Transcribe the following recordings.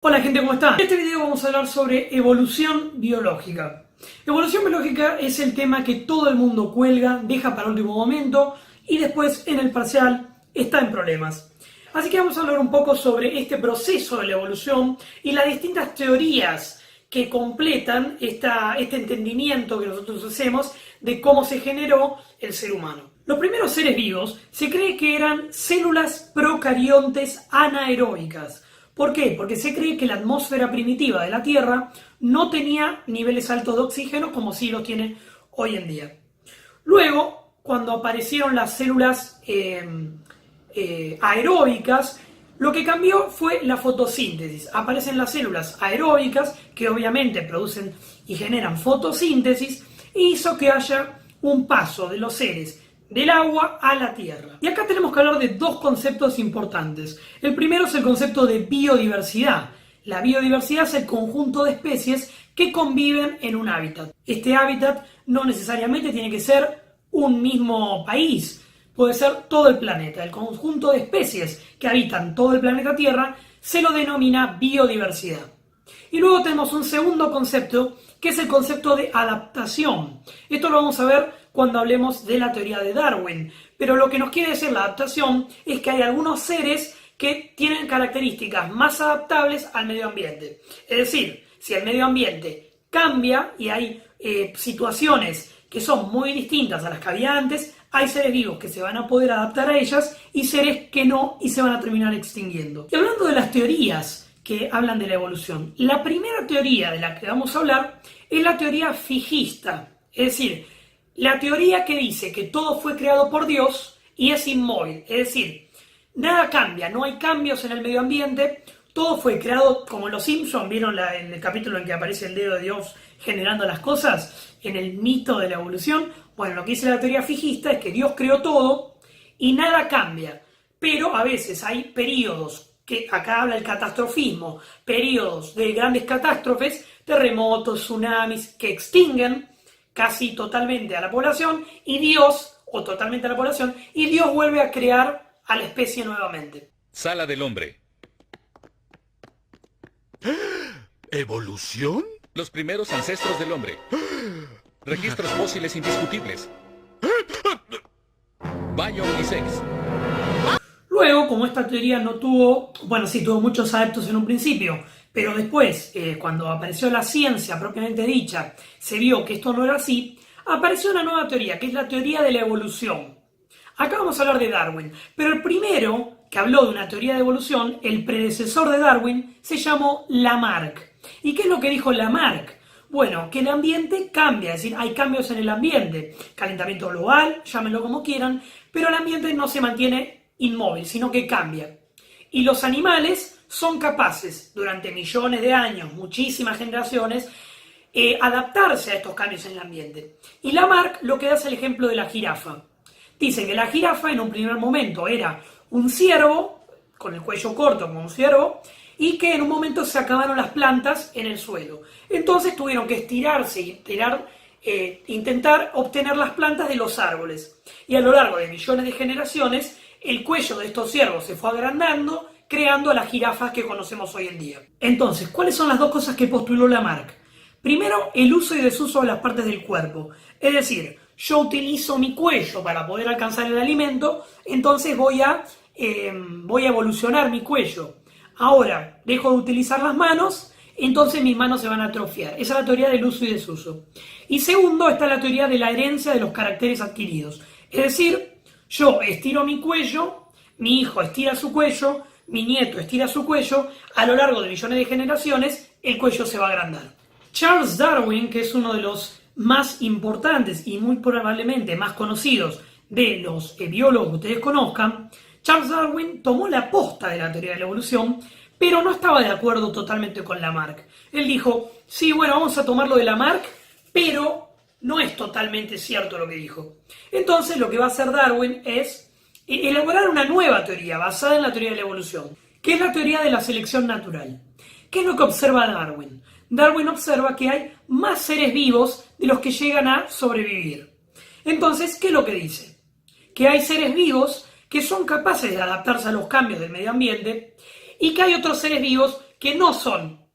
Hola gente, ¿cómo están? En este video vamos a hablar sobre evolución biológica. Evolución biológica es el tema que todo el mundo cuelga, deja para último momento y después en el parcial está en problemas. Así que vamos a hablar un poco sobre este proceso de la evolución y las distintas teorías que completan este entendimiento que nosotros hacemos de cómo se generó el ser humano. Los primeros seres vivos se cree que eran células procariontes anaeróbicas. ¿Por qué? Porque se cree que la atmósfera primitiva de la Tierra no tenía niveles altos de oxígeno como sí los tiene hoy en día. Luego, cuando aparecieron las células aeróbicas, lo que cambió fue la fotosíntesis. Aparecen las células aeróbicas que obviamente producen y generan fotosíntesis e hizo que haya un paso de los seres del agua a la tierra. Y acá tenemos que hablar de dos conceptos importantes. El primero es el concepto de biodiversidad. La biodiversidad es el conjunto de especies que conviven en un hábitat. Este hábitat no necesariamente tiene que ser un mismo país, puede ser todo el planeta. El conjunto de especies que habitan todo el planeta Tierra se lo denomina biodiversidad. Y luego tenemos un segundo concepto, que es el concepto de adaptación. Esto lo vamos a ver cuando hablemos de la teoría de Darwin. Pero lo que nos quiere decir la adaptación es que hay algunos seres que tienen características más adaptables al medio ambiente. Es decir, si el medio ambiente cambia y hay situaciones que son muy distintas a las que había antes, hay seres vivos que se van a poder adaptar a ellas y seres que no y se van a terminar extinguiendo. Y hablando de las teorías que hablan de la evolución, la primera teoría de la que vamos a hablar es la teoría fijista, es decir, la teoría que dice que todo fue creado por Dios y es inmóvil, es decir, nada cambia, no hay cambios en el medio ambiente, todo fue creado como los Simpsons, ¿vieron en el capítulo en que aparece el dedo de Dios generando las cosas? En el mito de la evolución. Bueno, lo que dice la teoría fijista es que Dios creó todo y nada cambia, pero a veces hay periodos, que acá habla el catastrofismo, periodos de grandes catástrofes, terremotos, tsunamis, que extinguen casi totalmente a la población y Dios, o totalmente a la población, y Dios vuelve a crear a la especie nuevamente. Sala del hombre. ¿Evolución? Los primeros ancestros del hombre. Registros fósiles indiscutibles. Biomisex. Luego, como esta teoría no tuvo, bueno, sí, tuvo muchos adeptos en un principio, pero después, cuando apareció la ciencia propiamente dicha, se vio que esto no era así, apareció una nueva teoría, que es la teoría de la evolución. Acá vamos a hablar de Darwin, pero el primero que habló de una teoría de evolución, el predecesor de Darwin, se llamó Lamarck. ¿Y qué es lo que dijo Lamarck? Bueno, que el ambiente cambia, es decir, hay cambios en el ambiente, calentamiento global, llámenlo como quieran, pero el ambiente no se mantiene inmóvil, sino que cambia. Y los animales son capaces, durante millones de años, muchísimas generaciones, adaptarse a estos cambios en el ambiente. Y Lamarck lo que da es el ejemplo de la jirafa. Dice que la jirafa en un primer momento era un ciervo, con el cuello corto como un ciervo, y que en un momento se acabaron las plantas en el suelo. Entonces tuvieron que estirarse y intentar obtener las plantas de los árboles. Y a lo largo de millones de generaciones, el cuello de estos ciervos se fue agrandando, creando a las jirafas que conocemos hoy en día. Entonces, ¿cuáles son las dos cosas que postuló Lamarck? Primero, el uso y desuso de las partes del cuerpo. Es decir, yo utilizo mi cuello para poder alcanzar el alimento, entonces voy a evolucionar mi cuello. Ahora, dejo de utilizar las manos, entonces mis manos se van a atrofiar. Esa es la teoría del uso y desuso. Y segundo, está la teoría de la herencia de los caracteres adquiridos. Es decir, yo estiro mi cuello, mi hijo estira su cuello, mi nieto estira su cuello, a lo largo de millones de generaciones, el cuello se va a agrandar. Charles Darwin, que es uno de los más importantes y muy probablemente más conocidos de los biólogos que ustedes conozcan, Charles Darwin tomó la posta de la teoría de la evolución, pero no estaba de acuerdo totalmente con Lamarck. Él dijo, sí, bueno, vamos a tomarlo de Lamarck, pero no es totalmente cierto lo que dijo. Entonces lo que va a hacer Darwin es elaborar una nueva teoría basada en la teoría de la evolución, que es la teoría de la selección natural. ¿Qué es lo que observa Darwin? Darwin observa que hay más seres vivos de los que llegan a sobrevivir. Entonces, ¿qué es lo que dice? Que hay seres vivos que son capaces de adaptarse a los cambios del medio ambiente y que hay otros seres vivos que no son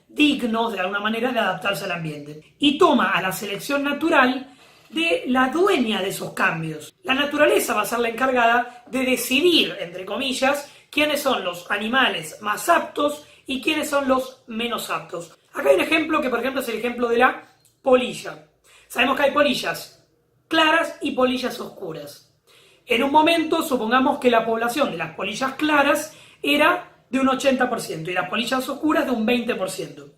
dignos de alguna manera de adaptarse al ambiente. Y toma a la selección natural de la dueña de esos cambios. La naturaleza va a ser la encargada de decidir, entre comillas, quiénes son los animales más aptos y quiénes son los menos aptos. Acá hay un ejemplo que, por ejemplo, es el ejemplo de la polilla. Sabemos que hay polillas claras y polillas oscuras. En un momento, supongamos que la población de las polillas claras era de un 80% y las polillas oscuras de un 20%.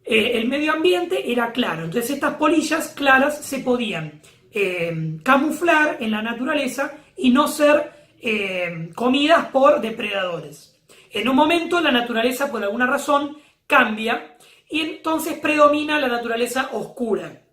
El medio ambiente era claro, entonces estas polillas claras se podían camuflar en la naturaleza y no ser comidas por depredadores. En un momento la naturaleza por alguna razón cambia y entonces predomina la naturaleza oscura.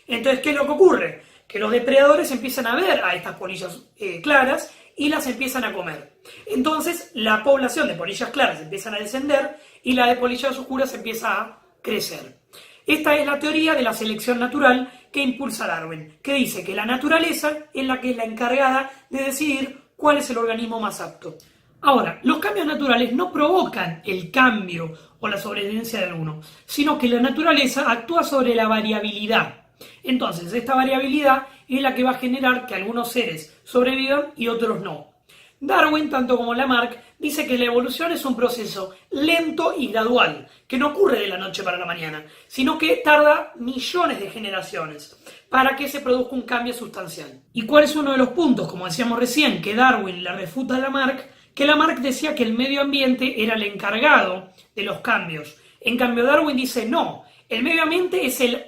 Entonces, ¿qué es lo que ocurre? Que los depredadores empiezan a ver a estas polillas claras y las empiezan a comer. Entonces la población de polillas claras empieza a descender y la de polillas oscuras empieza a crecer. Esta es la teoría de la selección natural que impulsa Darwin, que dice que la naturaleza es la que es la encargada de decidir cuál es el organismo más apto. Ahora, los cambios naturales no provocan el cambio o la sobrevivencia de alguno, sino que la naturaleza actúa sobre la variabilidad. Entonces, esta variabilidad es la que va a generar que algunos seres sobrevivan y otros no. Darwin, tanto como Lamarck, dice que la evolución es un proceso lento y gradual, que no ocurre de la noche para la mañana, sino que tarda millones de generaciones para que se produzca un cambio sustancial. ¿Y cuál es uno de los puntos, como decíamos recién, que Darwin le refuta a Lamarck? Que Lamarck decía que el medio ambiente era el encargado de los cambios. En cambio, Darwin dice no, el medio ambiente es el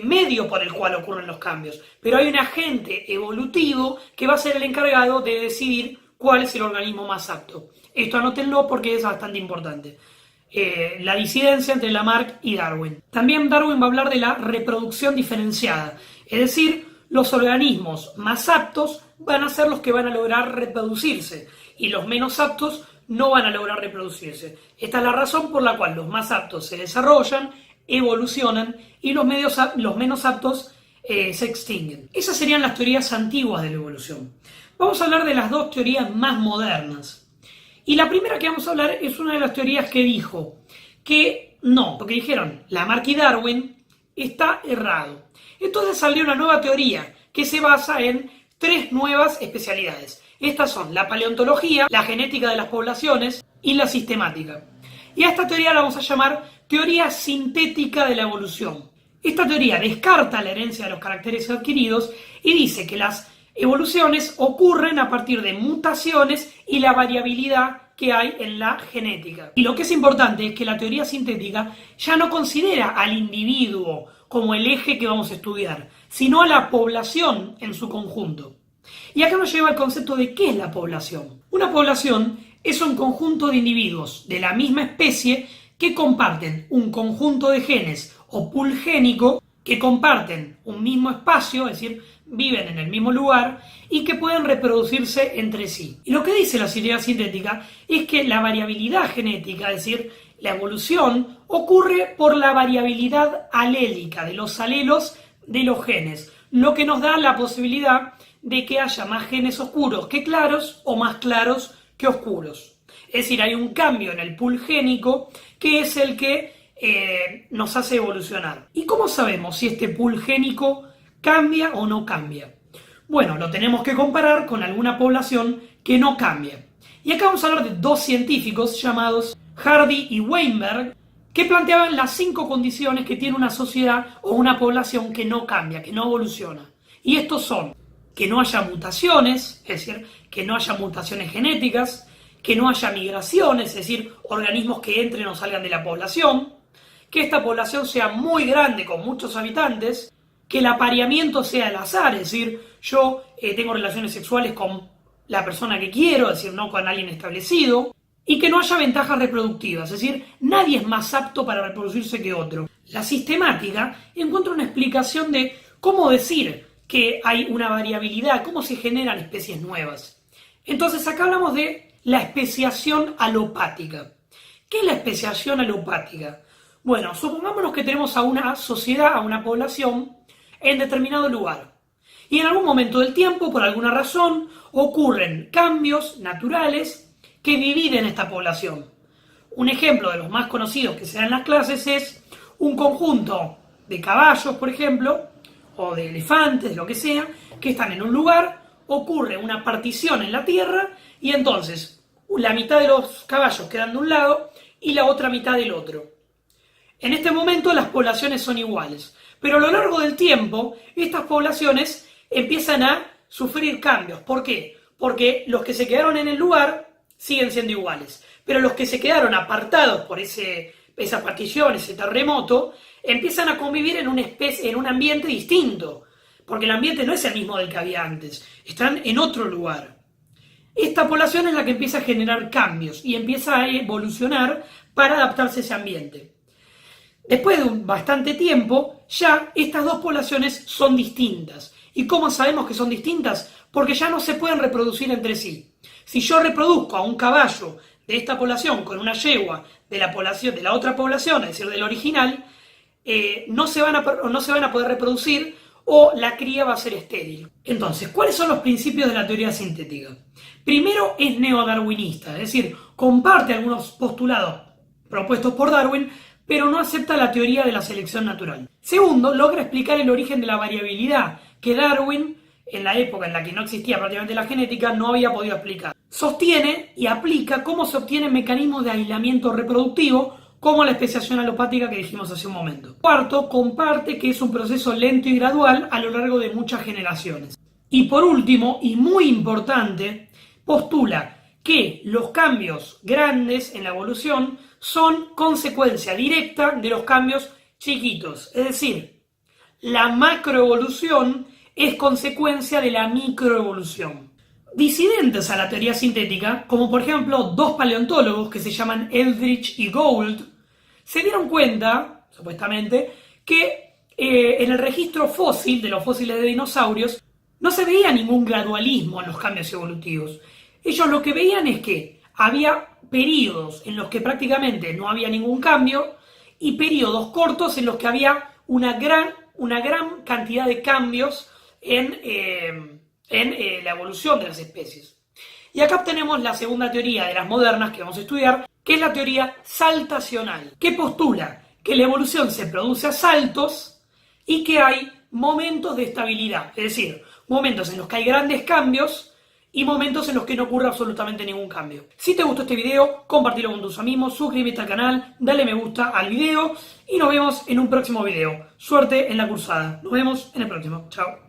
medio por el cual ocurren los cambios, pero hay un agente evolutivo que va a ser el encargado de decidir cuál es el organismo más apto. Esto anótenlo porque es bastante importante. La disidencia entre Lamarck y Darwin. También Darwin va a hablar de la reproducción diferenciada, es decir, los organismos más aptos van a ser los que van a lograr reproducirse y los menos aptos no van a lograr reproducirse. Esta es la razón por la cual los más aptos se desarrollan, evolucionan y los menos aptos se extinguen. Esas serían las teorías antiguas de la evolución. Vamos a hablar de las dos teorías más modernas. Y la primera que vamos a hablar es una de las teorías que dijo que no, porque dijeron Lamarck y Darwin está errado. Entonces salió una nueva teoría que se basa en tres nuevas especialidades. Estas son la paleontología, la genética de las poblaciones y la sistemática. Y a esta teoría la vamos a llamar teoría sintética de la evolución. Esta teoría descarta la herencia de los caracteres adquiridos y dice que las evoluciones ocurren a partir de mutaciones y la variabilidad que hay en la genética. Y lo que es importante es que la teoría sintética ya no considera al individuo como el eje que vamos a estudiar, sino a la población en su conjunto. Y acá nos lleva al concepto de qué es la población. Una población es un conjunto de individuos de la misma especie que comparten un conjunto de genes o pool génico, que comparten un mismo espacio, es decir, viven en el mismo lugar y que pueden reproducirse entre sí. Y lo que dice la teoría sintética es que la variabilidad genética, es decir, la evolución, ocurre por la variabilidad alélica de los alelos de los genes, lo que nos da la posibilidad de que haya más genes oscuros que claros o más claros que oscuros. Es decir, hay un cambio en el pool génico que es el que nos hace evolucionar. ¿Y cómo sabemos si este pool génico cambia o no cambia? Bueno, lo tenemos que comparar con alguna población que no cambia. Y acá vamos a hablar de dos científicos llamados Hardy y Weinberg, que planteaban las 5 condiciones que tiene una sociedad o una población que no cambia, que no evoluciona. Y estos son que no haya mutaciones, es decir, que no haya mutaciones genéticas, que no haya migraciones, es decir, organismos que entren o salgan de la población, que esta población sea muy grande con muchos habitantes, que el apareamiento sea al azar, es decir, yo tengo relaciones sexuales con la persona que quiero, es decir, no con alguien establecido, y que no haya ventajas reproductivas, es decir, nadie es más apto para reproducirse que otro. La sistemática encuentra una explicación de cómo decir que hay una variabilidad, cómo se generan especies nuevas. Entonces acá hablamos de la especiación alopática. ¿Qué es la especiación alopática? Bueno, supongámonos que tenemos a una sociedad, a una población, en determinado lugar. Y en algún momento del tiempo, por alguna razón, ocurren cambios naturales que dividen esta población. Un ejemplo de los más conocidos que se dan en las clases es un conjunto de caballos, por ejemplo, o de elefantes, lo que sea, que están en un lugar, ocurre una partición en la tierra y entonces la mitad de los caballos quedan de un lado y la otra mitad del otro. En este momento las poblaciones son iguales, pero a lo largo del tiempo estas poblaciones empiezan a sufrir cambios. ¿Por qué? Porque los que se quedaron en el lugar siguen siendo iguales, pero los que se quedaron apartados por esa partición, ese terremoto, empiezan a convivir en un ambiente distinto, porque el ambiente no es el mismo del que había antes, están en otro lugar. Esta población es la que empieza a generar cambios y empieza a evolucionar para adaptarse a ese ambiente. Después de bastante tiempo, ya estas dos poblaciones son distintas. ¿Y cómo sabemos que son distintas? Porque ya no se pueden reproducir entre sí. Si yo reproduzco a un caballo de esta población con una yegua de la otra población, es decir, del original, no se van a poder reproducir o la cría va a ser estéril. Entonces, ¿cuáles son los principios de la teoría sintética? Primero, es neodarwinista, es decir, comparte algunos postulados propuestos por Darwin, pero no acepta la teoría de la selección natural. Segundo, logra explicar el origen de la variabilidad, que Darwin, en la época en la que no existía prácticamente la genética, no había podido explicar. Sostiene y aplica cómo se obtienen mecanismos de aislamiento reproductivo, como la especiación alopática que dijimos hace un momento. Cuarto, comparte que es un proceso lento y gradual a lo largo de muchas generaciones. Y por último, y muy importante, postula que los cambios grandes en la evolución son consecuencia directa de los cambios chiquitos. Es decir, la macroevolución es consecuencia de la microevolución. Disidentes a la teoría sintética, como por ejemplo dos paleontólogos que se llaman Eldridge y Gould, se dieron cuenta, supuestamente, que en el registro fósil de los fósiles de dinosaurios no se veía ningún gradualismo en los cambios evolutivos. Ellos lo que veían es que había periodos en los que prácticamente no había ningún cambio y periodos cortos en los que había una gran cantidad de cambios en la evolución de las especies. Y acá tenemos la segunda teoría de las modernas que vamos a estudiar, que es la teoría saltacional, que postula que la evolución se produce a saltos y que hay momentos de estabilidad, es decir, momentos en los que hay grandes cambios y momentos en los que no ocurre absolutamente ningún cambio. Si te gustó este video, compartilo con tus amigos, suscríbete al canal, dale me gusta al video y nos vemos en un próximo video. Suerte en la cursada. Nos vemos en el próximo. Chao.